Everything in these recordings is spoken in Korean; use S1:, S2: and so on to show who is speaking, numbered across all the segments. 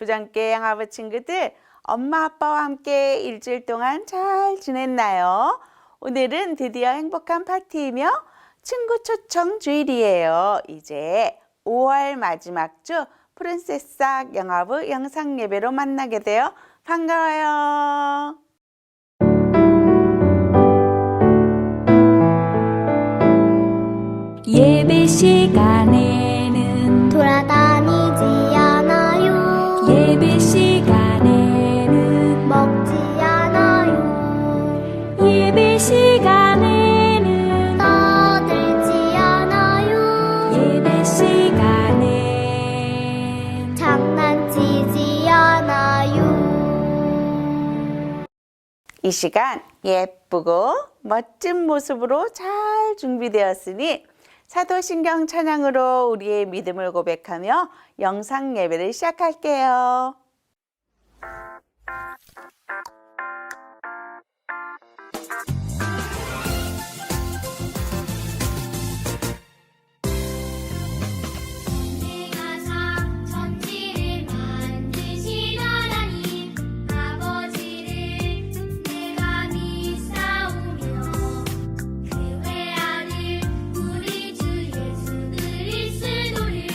S1: 부장께 양아버 친구들, 엄마 아빠와 함께 일주일 동안 잘 지냈나요? 오늘은 드디어 행복한 파티이며 친구 초청 주일이에요. 이제 5월 마지막 주 프린세스 영아부 영상 예배로 만나게 되어 반가워요.
S2: 예배 시간에는
S3: 돌아다니지 않아요.
S2: 예배 시간에는
S3: 먹지 않아요.
S2: 예배 시간에는
S3: 떠들지 않아요.
S2: 예배 시간엔
S3: 장난치지 않아요.
S1: 이 시간 예쁘고 멋진 모습으로 잘 준비되었으니 사도신경 찬양으로 우리의 믿음을 고백하며 영상 예배를 시작할게요.
S4: 천지를 만드신 하나님 아버지를 내가 믿사오며 그 외아들 우리 주 예수 그리스도를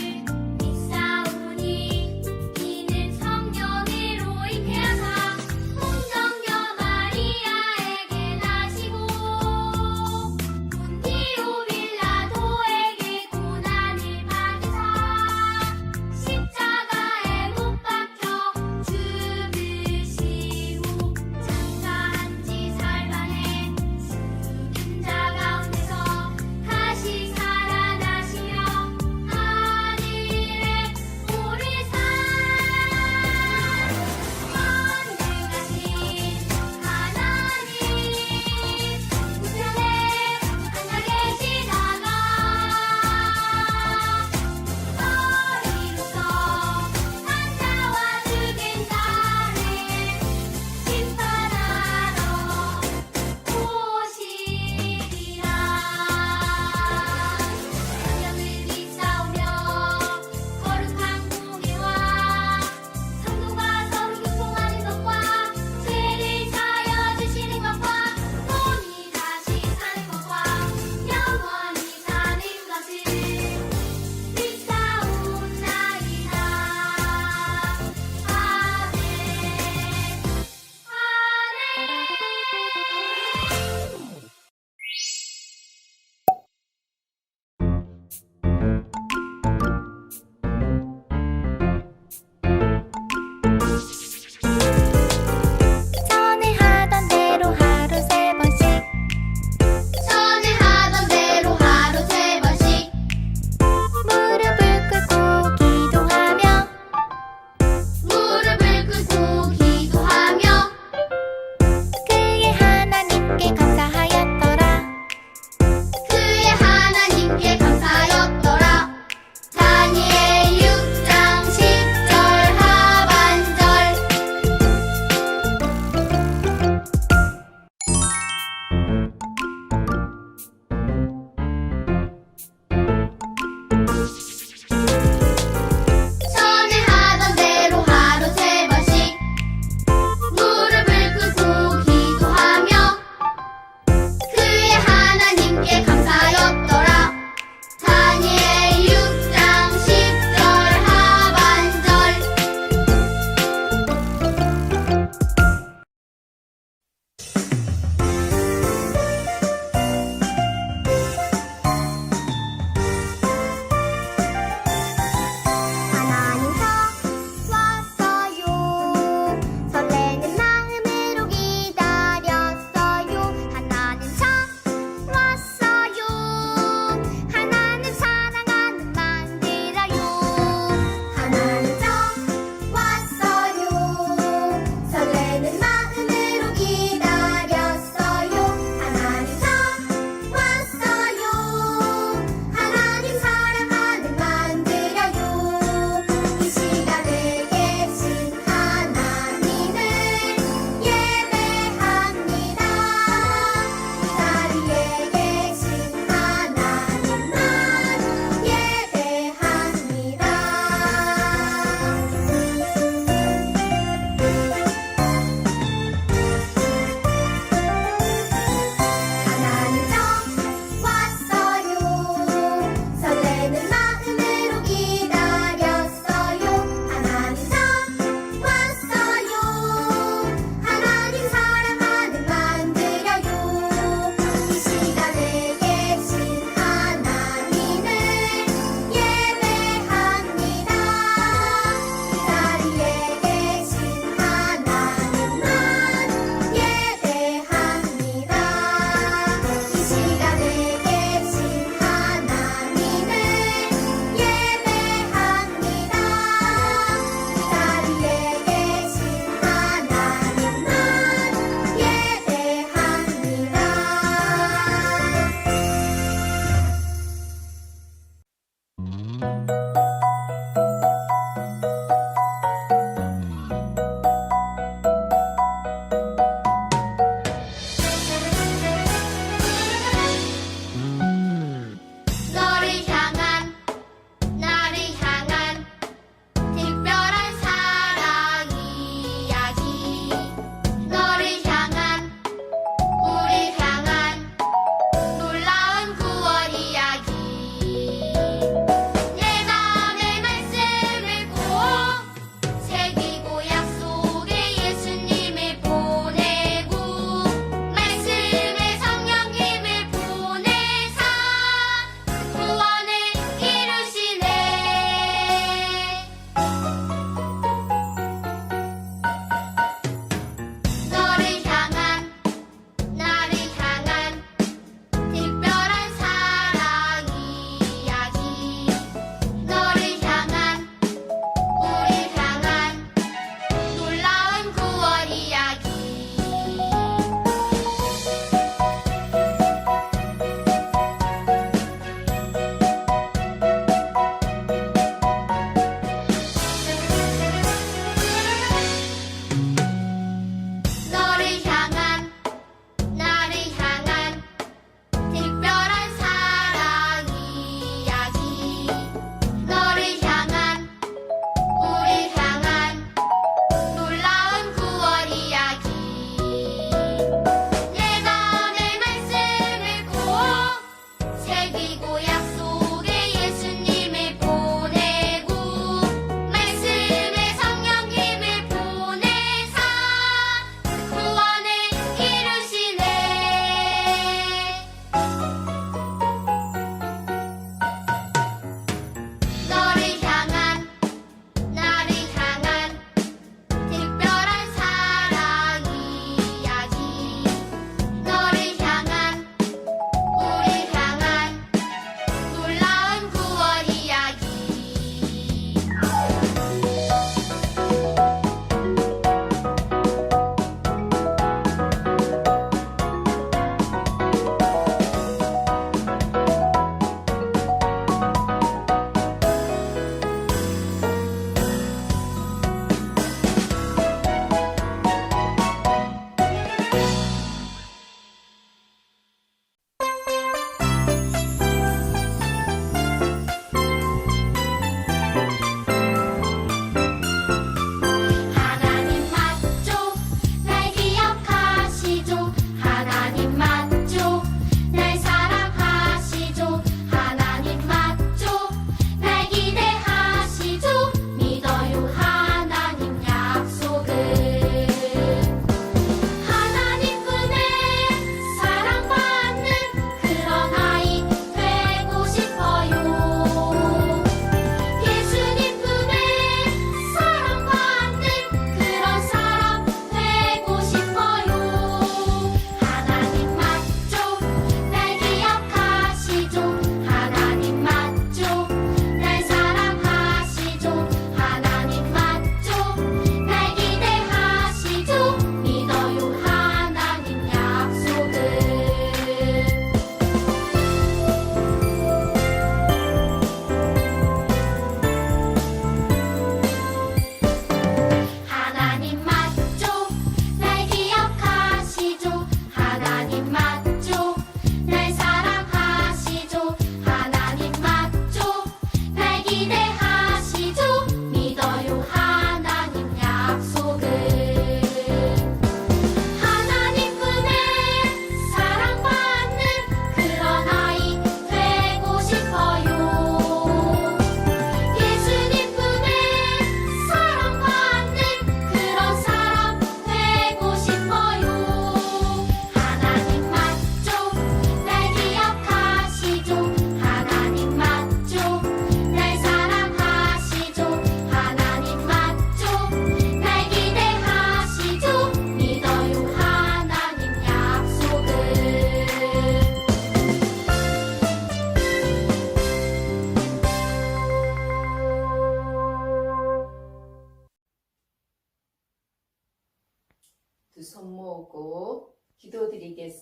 S4: 믿사오니 이는 성령으로 잉태하사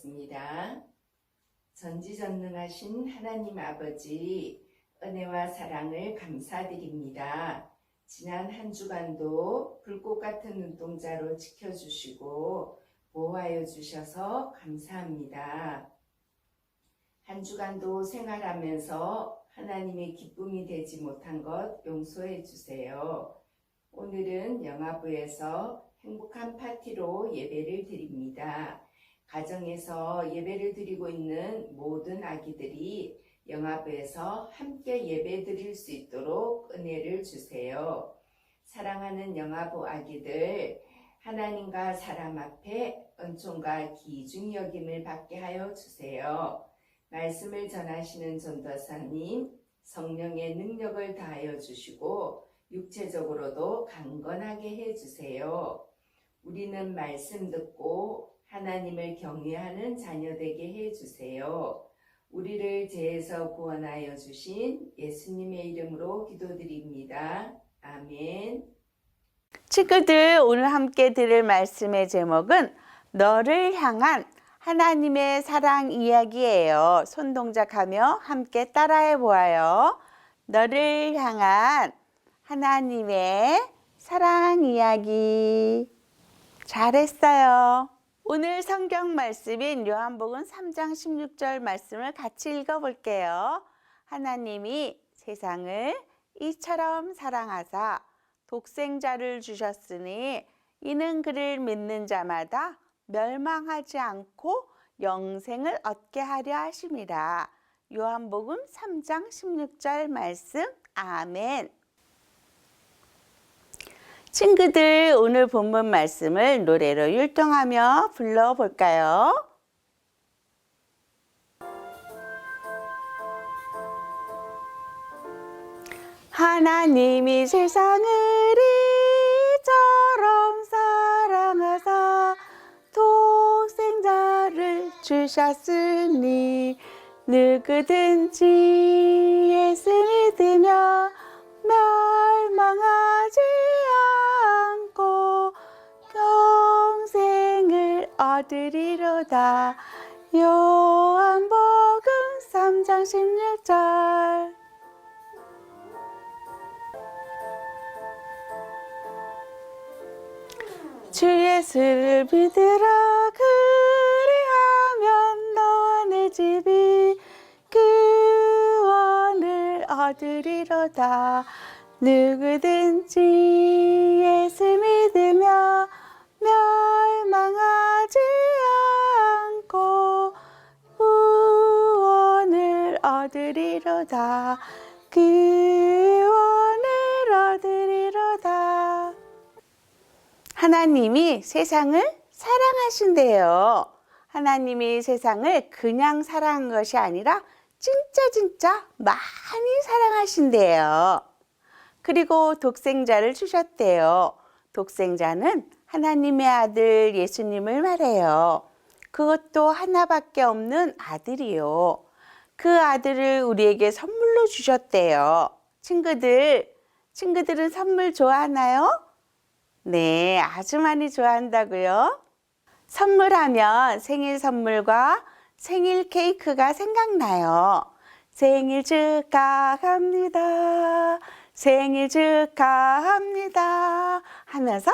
S5: 기도하겠습니다. 전지전능하신 하나님 아버지, 은혜와 사랑을 감사드립니다. 지난 한 주간도 불꽃 같은 눈동자로 지켜주시고 보호하여 주셔서 감사합니다. 한 주간도 생활하면서 하나님의 기쁨이 되지 못한 것 용서해 주세요. 오늘은 영화부에서 행복한 파티로 예배를 드립니다. 가정에서 예배를 드리고 있는 모든 아기들이 영화부에서 함께 예배 드릴 수 있도록 은혜를 주세요. 사랑하는 영화부 아기들, 하나님과 사람 앞에 은총과 기중 여김을 받게 하여 주세요. 말씀을 전하시는 전도사님, 성령의 능력을 다하여 주시고 육체적으로도 강건하게 해주세요. 우리는 말씀 듣고 하나님을 경외하는 자녀 되게 해주세요. 우리를 죄에서 구원하여 주신 예수님의 이름으로 기도드립니다. 아멘.
S1: 친구들, 오늘 함께 들을 말씀의 제목은 너를 향한 하나님의 사랑 이야기예요. 손동작하며 함께 따라해 보아요. 너를 향한 하나님의 사랑 이야기. 잘했어요. 오늘 성경 말씀인 요한복음 3장 16절 말씀을 같이 읽어볼게요. 하나님이 세상을 이처럼 사랑하사 독생자를 주셨으니 이는 그를 믿는 자마다 멸망하지 않고 영생을 얻게 하려 하심이라. 요한복음 3장 16절 말씀. 아멘. 친구들, 오늘 본문 말씀을 노래로 율동하며 불러볼까요? 하나님이 세상을 이처럼 사랑하사 독생자를 주셨으니 누구든지 예수 믿으며 멸망하지 않고 영생을 얻으리로다. 요한복음 3장 16절. 주 예수를 믿으라. 그리하면 너와 내 집이 구원을 얻으리로다. 누구든지 예수 믿으며 멸망하지 않고 구원을 얻으리로다. 구원을 얻으리로다. 하나님이 세상을 사랑하신대요. 하나님이 세상을 그냥 사랑한 것이 아니라 진짜 많이 사랑하신대요. 그리고 독생자를 주셨대요. 독생자는 하나님의 아들 예수님을 말해요. 그것도 하나밖에 없는 아들이요. 그 아들을 우리에게 선물로 주셨대요. 친구들은 선물 좋아하나요? 네, 아주 많이 좋아한다고요. 선물하면 생일 선물과 생일 케이크가 생각나요. 생일 축하합니다. 생일 축하합니다. 하면서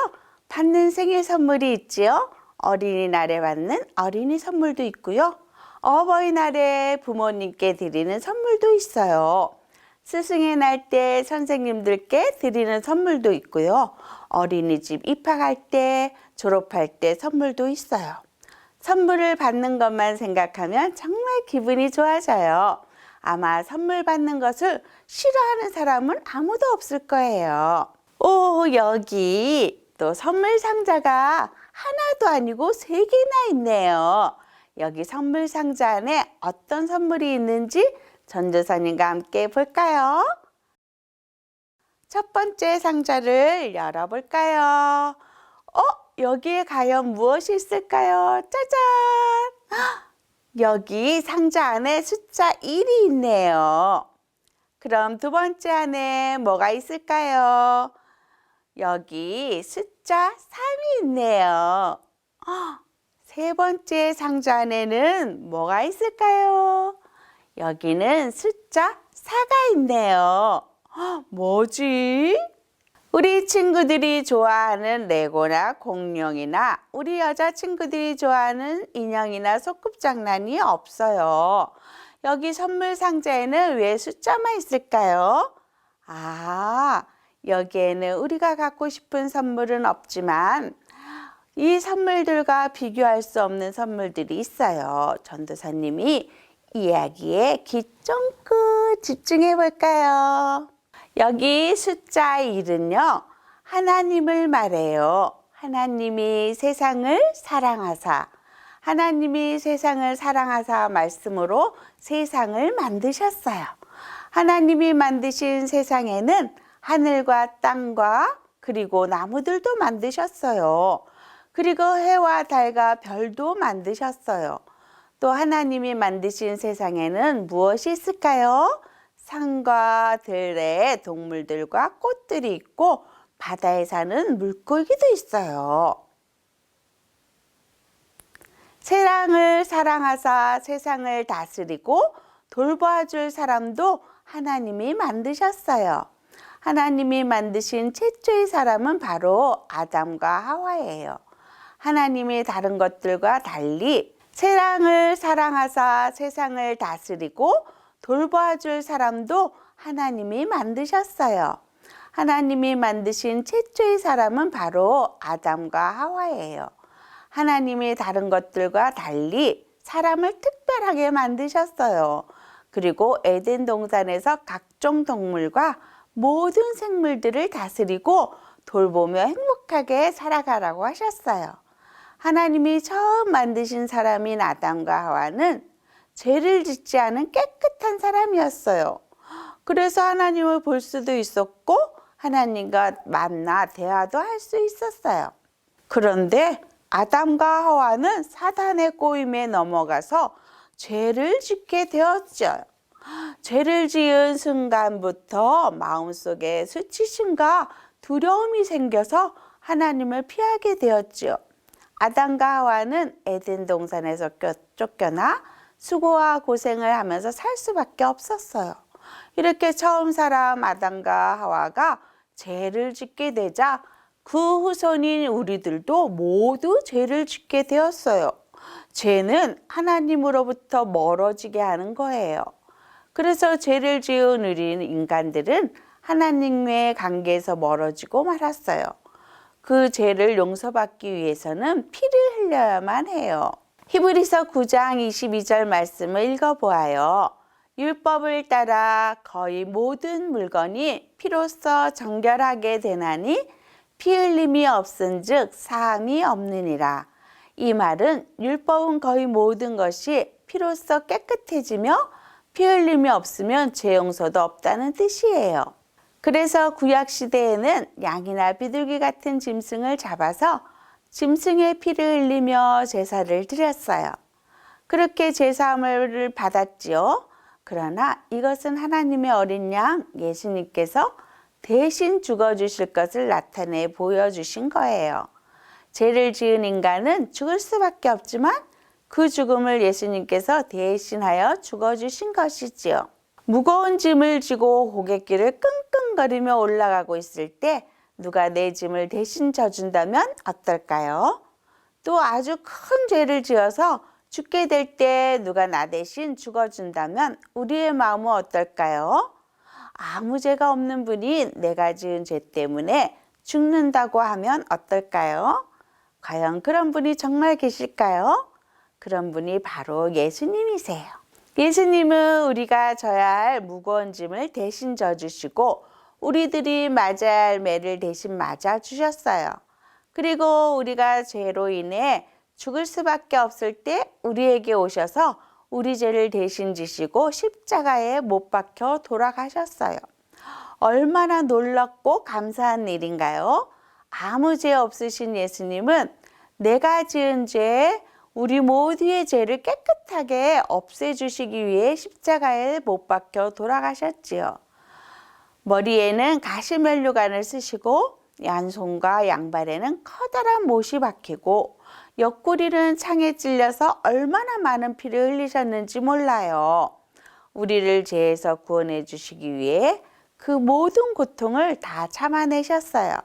S1: 받는 생일 선물이 있지요. 어린이날에 받는 어린이 선물도 있고요. 어버이날에 부모님께 드리는 선물도 있어요. 스승의 날 때 선생님들께 드리는 선물도 있고요. 어린이집 입학할 때, 졸업할 때 선물도 있어요. 선물을 받는 것만 생각하면 정말 기분이 좋아져요. 아마 선물 받는 것을 싫어하는 사람은 아무도 없을 거예요. 오, 여기 또 선물 상자가 하나도 아니고 3개나 있네요. 여기 선물 상자 안에 어떤 선물이 있는지 전도사님과 함께 볼까요? 첫 번째 상자를 열어볼까요? 여기에 과연 무엇이 있을까요? 짜잔! 여기 상자 안에 숫자 1이 있네요. 그럼 두 번째 안에 뭐가 있을까요? 여기 숫자 3이 있네요. 세 번째 상자 안에는 뭐가 있을까요? 여기는 숫자 4가 있네요. 헉, 뭐지? 우리 친구들이 좋아하는 레고나 공룡이나 우리 여자친구들이 좋아하는 인형이나 소꿉장난이 없어요. 여기 선물 상자에는 왜 숫자만 있을까요? 아, 여기에는 우리가 갖고 싶은 선물은 없지만 이 선물들과 비교할 수 없는 선물들이 있어요. 전도사님이 이야기에 귀 쫑긋 집중해 볼까요? 여기 숫자 1은요, 하나님을 말해요. 하나님이 세상을 사랑하사, 하나님이 세상을 사랑하사 말씀으로 세상을 만드셨어요. 하나님이 만드신 세상에는 하늘과 땅과 그리고 나무들도 만드셨어요. 그리고 해와 달과 별도 만드셨어요. 또 하나님이 만드신 세상에는 무엇이 있을까요? 산과 들에 동물들과 꽃들이 있고 바다에 사는 물고기도 있어요. 세상을 사랑하사 세상을 다스리고 돌봐줄 사람도 하나님이 만드셨어요. 하나님이 만드신 최초의 사람은 바로 아담과 하와예요. 하나님이 다른 것들과 달리 세상을 사랑하사 세상을 다스리고 돌봐줄 사람도 하나님이 만드셨어요. 하나님이 만드신 최초의 사람은 바로 아담과 하와예요. 하나님이 다른 것들과 달리 사람을 특별하게 만드셨어요. 그리고 에덴 동산에서 각종 동물과 모든 생물들을 다스리고 돌보며 행복하게 살아가라고 하셨어요. 하나님이 처음 만드신 사람인 아담과 하와는 죄를 짓지 않은 깨끗한 사람이었어요. 그래서 하나님을 볼 수도 있었고 하나님과 만나 대화도 할 수 있었어요. 그런데 아담과 하와는 사단의 꼬임에 넘어가서 죄를 짓게 되었죠. 죄를 지은 순간부터 마음속에 수치심과 두려움이 생겨서 하나님을 피하게 되었죠. 아담과 하와는 에덴 동산에서 쫓겨나 수고와 고생을 하면서 살 수밖에 없었어요. 이렇게 처음 사람 아담과 하와가 죄를 짓게 되자 그 후손인 우리들도 모두 죄를 짓게 되었어요. 죄는 하나님으로부터 멀어지게 하는 거예요. 그래서 죄를 지은 우리 인간들은 하나님과의 관계에서 멀어지고 말았어요. 그 죄를 용서받기 위해서는 피를 흘려야만 해요. 히브리서 9장 22절 말씀을 읽어보아요. 율법을 따라 거의 모든 물건이 피로써 정결하게 되나니 피 흘림이 없은즉 사함이 없느니라. 이 말은 율법은 거의 모든 것이 피로써 깨끗해지며 피 흘림이 없으면 죄 용서도 없다는 뜻이에요. 그래서 구약 시대에는 양이나 비둘기 같은 짐승을 잡아서 짐승의 피를 흘리며 제사를 드렸어요. 그렇게 제사함을 받았지요. 그러나 이것은 하나님의 어린 양 예수님께서 대신 죽어주실 것을 나타내 보여주신 거예요. 죄를 지은 인간은 죽을 수밖에 없지만 그 죽음을 예수님께서 대신하여 죽어주신 것이지요. 무거운 짐을 지고 고갯길을 끙끙거리며 올라가고 있을 때 누가 내 짐을 대신 져준다면 어떨까요? 또 아주 큰 죄를 지어서 죽게 될 때 누가 나 대신 죽어준다면 우리의 마음은 어떨까요? 아무 죄가 없는 분이 내가 지은 죄 때문에 죽는다고 하면 어떨까요? 과연 그런 분이 정말 계실까요? 그런 분이 바로 예수님이세요. 예수님은 우리가 져야 할 무거운 짐을 대신 져주시고 우리들이 맞아야 할 매를 대신 맞아주셨어요. 그리고 우리가 죄로 인해 죽을 수밖에 없을 때 우리에게 오셔서 우리 죄를 대신 지시고 십자가에 못 박혀 돌아가셨어요. 얼마나 놀랍고 감사한 일인가요? 아무 죄 없으신 예수님은 내가 지은 죄, 우리 모두의 죄를 깨끗하게 없애주시기 위해 십자가에 못 박혀 돌아가셨지요. 머리에는 가시면류관을 쓰시고 양손과 양발에는 커다란 못이 박히고 옆구리는 창에 찔려서 얼마나 많은 피를 흘리셨는지 몰라요. 우리를 죄에서 구원해 주시기 위해 그 모든 고통을 다 참아내셨어요.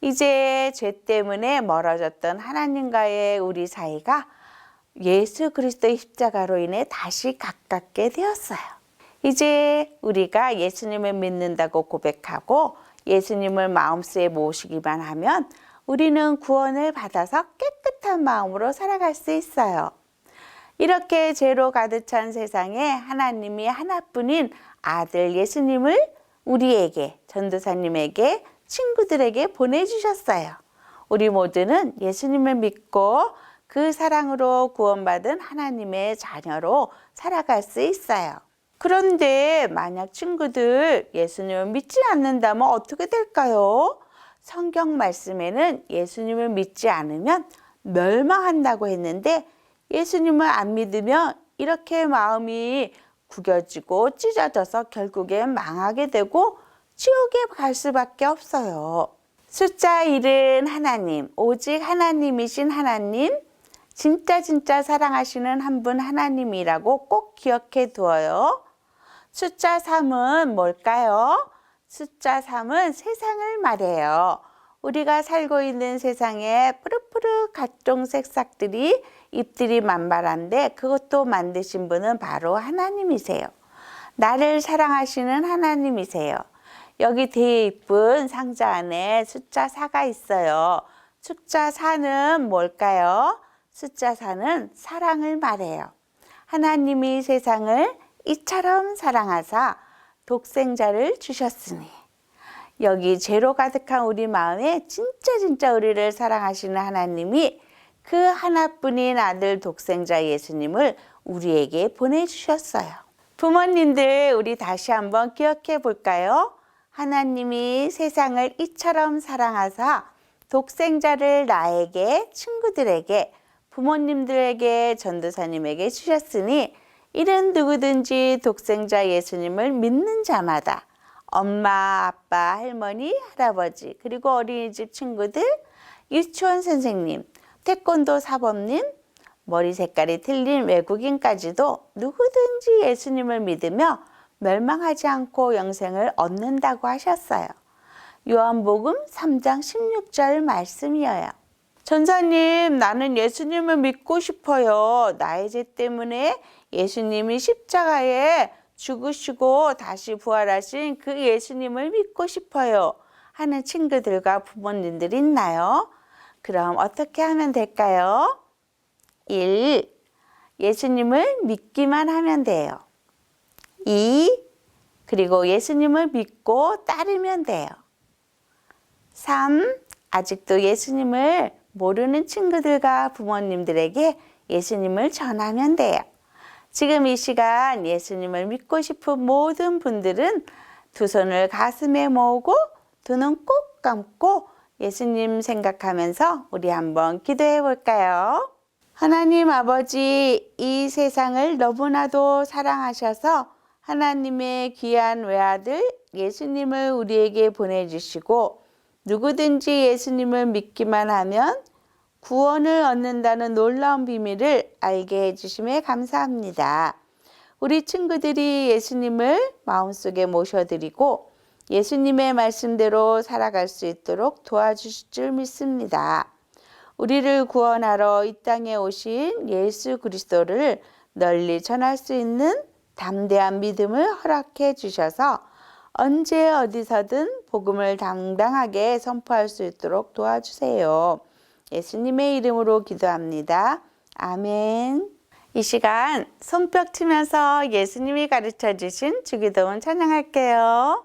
S1: 이제 죄 때문에 멀어졌던 하나님과의 우리 사이가 예수 그리스도의 십자가로 인해 다시 가깝게 되었어요. 이제 우리가 예수님을 믿는다고 고백하고 예수님을 마음속에 모시기만 하면 우리는 구원을 받아서 깨끗한 마음으로 살아갈 수 있어요. 이렇게 죄로 가득 찬 세상에 하나님이 하나뿐인 아들 예수님을 우리에게, 전도사님에게, 친구들에게 보내주셨어요. 우리 모두는 예수님을 믿고 그 사랑으로 구원받은 하나님의 자녀로 살아갈 수 있어요. 그런데 만약 친구들 예수님을 믿지 않는다면 어떻게 될까요? 성경 말씀에는 예수님을 믿지 않으면 멸망한다고 했는데 예수님을 안 믿으면 이렇게 마음이 구겨지고 찢어져서 결국엔 망하게 되고 지옥에 갈 수밖에 없어요. 숫자 1은 하나님, 오직 하나님이신 하나님, 진짜 사랑하시는 한 분 하나님이라고 꼭 기억해 두어요. 숫자 3은 뭘까요? 숫자 3은 세상을 말해요. 우리가 살고 있는 세상에 푸릇푸릇 각종 색상들이 잎들이 만발한데 그것도 만드신 분은 바로 하나님이세요. 나를 사랑하시는 하나님이세요. 여기 되게 이쁜 상자 안에 숫자 4가 있어요. 숫자 4는 뭘까요? 숫자 4는 사랑을 말해요. 하나님이 세상을 이처럼 사랑하사 독생자를 주셨으니. 여기 죄로 가득한 우리 마음에 진짜 우리를 사랑하시는 하나님이 그 하나뿐인 아들 독생자 예수님을 우리에게 보내주셨어요. 부모님들, 우리 다시 한번 기억해 볼까요? 하나님이 세상을 이처럼 사랑하사 독생자를 나에게, 친구들에게, 부모님들에게, 전도사님에게 주셨으니 이는 누구든지 독생자 예수님을 믿는 자마다 엄마, 아빠, 할머니, 할아버지, 그리고 어린이집 친구들, 유치원 선생님, 태권도 사범님, 머리 색깔이 틀린 외국인까지도 누구든지 예수님을 믿으며 멸망하지 않고 영생을 얻는다고 하셨어요. 요한복음 3장 16절 말씀이에요. 전사님, 나는 예수님을 믿고 싶어요. 나의 죄 때문에 예수님이 십자가에 죽으시고 다시 부활하신 그 예수님을 믿고 싶어요 하는 친구들과 부모님들이 있나요? 그럼 어떻게 하면 될까요? 1. 예수님을 믿기만 하면 돼요. 2. 그리고 예수님을 믿고 따르면 돼요. 3. 아직도 예수님을 모르는 친구들과 부모님들에게 예수님을 전하면 돼요. 지금 이 시간 예수님을 믿고 싶은 모든 분들은 두 손을 가슴에 모으고 두 눈 꼭 감고 예수님 생각하면서 우리 한번 기도해 볼까요? 하나님 아버지, 이 세상을 너무나도 사랑하셔서 하나님의 귀한 외아들 예수님을 우리에게 보내주시고 누구든지 예수님을 믿기만 하면 구원을 얻는다는 놀라운 비밀을 알게 해주심에 감사합니다. 우리 친구들이 예수님을 마음속에 모셔드리고 예수님의 말씀대로 살아갈 수 있도록 도와주실 줄 믿습니다. 우리를 구원하러 이 땅에 오신 예수 그리스도를 널리 전할 수 있는 담대한 믿음을 허락해 주셔서 언제 어디서든 복음을 당당하게 선포할 수 있도록 도와주세요. 예수님의 이름으로 기도합니다. 아멘. 이 시간 손뼉 치면서 예수님이 가르쳐 주신 주기도문 찬양할게요.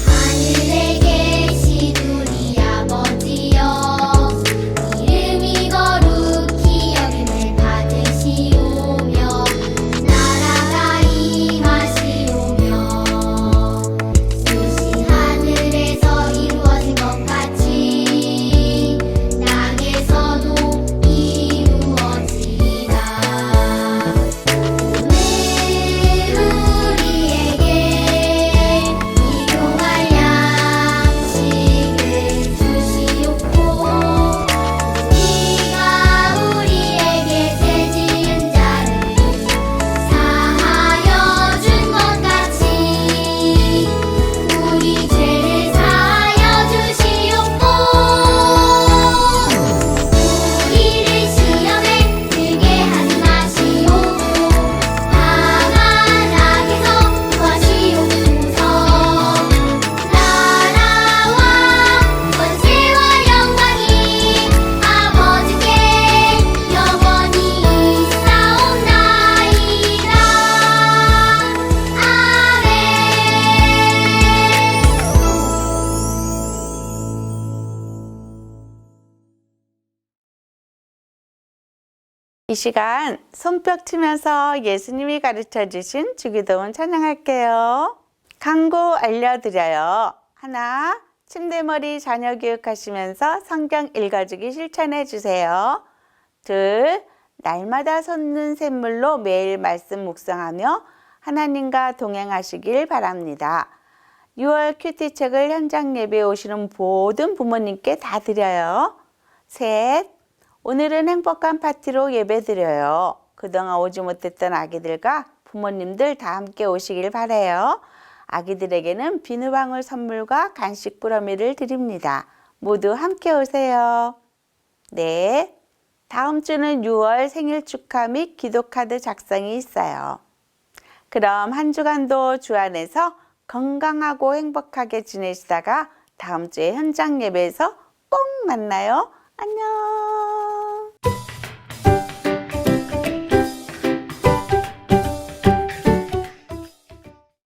S4: 하늘에 계신 우리 아버지여 이름이 거룩히 여김을 받으시오며 나라가 임하시오며 뜻이 하늘에서 이루어진 것 같이 땅에서도
S1: 이 시간 손뼉 치면서 예수님이 가르쳐 주신 주기도문 찬양할게요. 광고 알려드려요. 하나, 침대머리 자녀 교육하시면서 성경 읽어주기 실천해 주세요. 둘, 날마다 솟는 샘물로 매일 말씀 묵상하며 하나님과 동행하시길 바랍니다. 6월 큐티 책을 현장 예배에 오시는 모든 부모님께 다 드려요. 셋, 오늘은 행복한 파티로 예배 드려요. 그동안 오지 못했던 아기들과 부모님들 다 함께 오시길 바라요. 아기들에게는 비누방울 선물과 간식 꾸러미를 드립니다. 모두 함께 오세요. 네, 다음 주는 6월 생일 축하 및 기도카드 작성이 있어요. 그럼 한 주간도 주 안에서 건강하고 행복하게 지내시다가 다음 주에 현장 예배에서 꼭 만나요. 안녕.